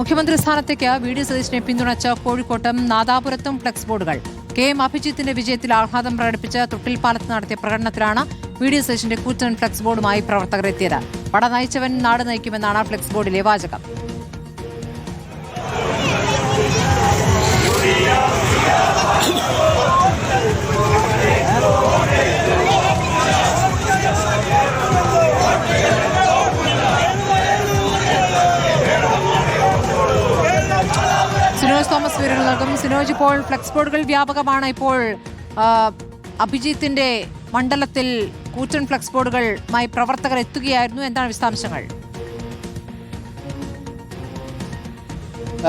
മുഖ്യമന്ത്രി സ്ഥാനത്തേക്ക് വി.ഡി. സതീശനെ പിന്തുണച്ച കോഴിക്കോട്ടും നാദാപുരത്തും ഫ്ലെക്സ് ബോർഡുകൾ. കെ.എം. അഭിജിത്തിന്റെ വിജയത്തിൽ ആഹ്ലാദം പ്രകടിപ്പിച്ച് തൊട്ടിൽപ്പാലത്ത് നടത്തിയ പ്രകടനത്തിലാണ് വി.ഡി. സതീശന്റെ കൂറ്റൻ ഫ്ലെക്സ് ബോർഡുമായി പ്രവർത്തകർ എത്തിയത്. പട നയിച്ചവൻ നാട് നയിക്കുമെന്നാണ് ഫ്ലെക്സ് ബോർഡിലെ വാചകം. സിനോജ് തോമസ് വിവരങ്ങൾ നൽകും. സിനോജ്, ഇപ്പോൾ ഫ്ലെക്സ് ബോർഡുകൾ വ്യാപകമാണ്. ഇപ്പോൾ അഭിജിത്തിന്റെ മണ്ഡലത്തിൽ കൂറ്റൻ ഫ്ലെക്സ് ബോർഡുകളുമായി പ്രവർത്തകർ എത്തുകയായിരുന്നു. എന്താണ് വിശദാംശങ്ങൾ?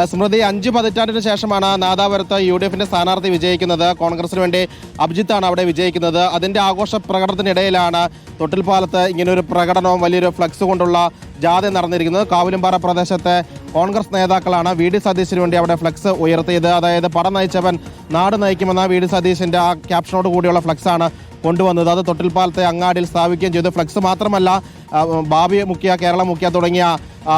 സ്മൃതി, 5 പതിറ്റാണ്ടിന് ശേഷമാണ് നാദാപുരത്ത് UDF സ്ഥാനാർത്ഥി വിജയിക്കുന്നത്. കോൺഗ്രസിന് വേണ്ടി അഭിജിത്താണ് അവിടെ വിജയിക്കുന്നത്. അതിന്റെ ആഘോഷ പ്രകടനത്തിനിടയിലാണ് തൊട്ടിൽപ്പാലത്ത് ഇങ്ങനൊരു പ്രകടനവും വലിയൊരു ഫ്ലക്സ് കൊണ്ടുള്ള ജാഥ നടന്നിരിക്കുന്നത്. കാവിലുംപാറ പ്രദേശത്തെ കോൺഗ്രസ് നേതാക്കളാണ് വി.ഡി. സതീശന് വേണ്ടി അവിടെ ഫ്ലക്സ് ഉയർത്തിയത്. അതായത് പട നയിച്ചവൻ നാട് നയിക്കുമെന്ന വി.ഡി. സതീശന്റെ ആ ക്യാപ്ഷനോട് കൂടിയുള്ള ഫ്ലക്സാണ് കൊണ്ടുവന്നത്. അത് തൊട്ടിൽപ്പാലത്തെ അങ്ങാടിയിൽ സ്ഥാപിക്കുകയും ചെയ്തു. ഫ്ലക്സ് മാത്രമല്ല, ബാബി മുഖ്യ, കേരള മുഖ്യ തുടങ്ങിയ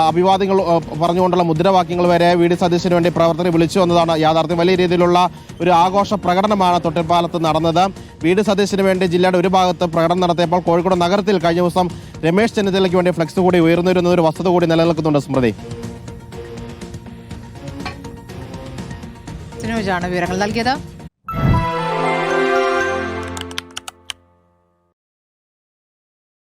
അഭിവാദ്യങ്ങൾ പറഞ്ഞുകൊണ്ടുള്ള മുദ്രാവാക്യങ്ങൾ വരെ വി.ഡി. സതീശന് വേണ്ടി പ്രവർത്തകരെ വിളിച്ചു വന്നതാണ് യാഥാർത്ഥ്യം. വലിയ രീതിയിലുള്ള ഒരു ആഘോഷ പ്രകടനമാണ് തൊട്ടിൽപ്പാലത്ത് നടന്നത്. വി.ഡി. സതീശന് വേണ്ടി ജില്ലയുടെ ഒരു ഭാഗത്ത് പ്രകടനം നടത്തിയപ്പോൾ കോഴിക്കോട് നഗരത്തിൽ കഴിഞ്ഞ ദിവസം രമേശ് ചെന്നിത്തലയ്ക്ക് വേണ്ടി ഫ്ലക്സ് കൂടി ഉയർന്നിരുന്ന ഒരു വസ്തുത കൂടി നിലനിൽക്കുന്നുണ്ട്. സ്മൃതി, സിനോജാണ് വിവരങ്ങൾ നൽകിയത്.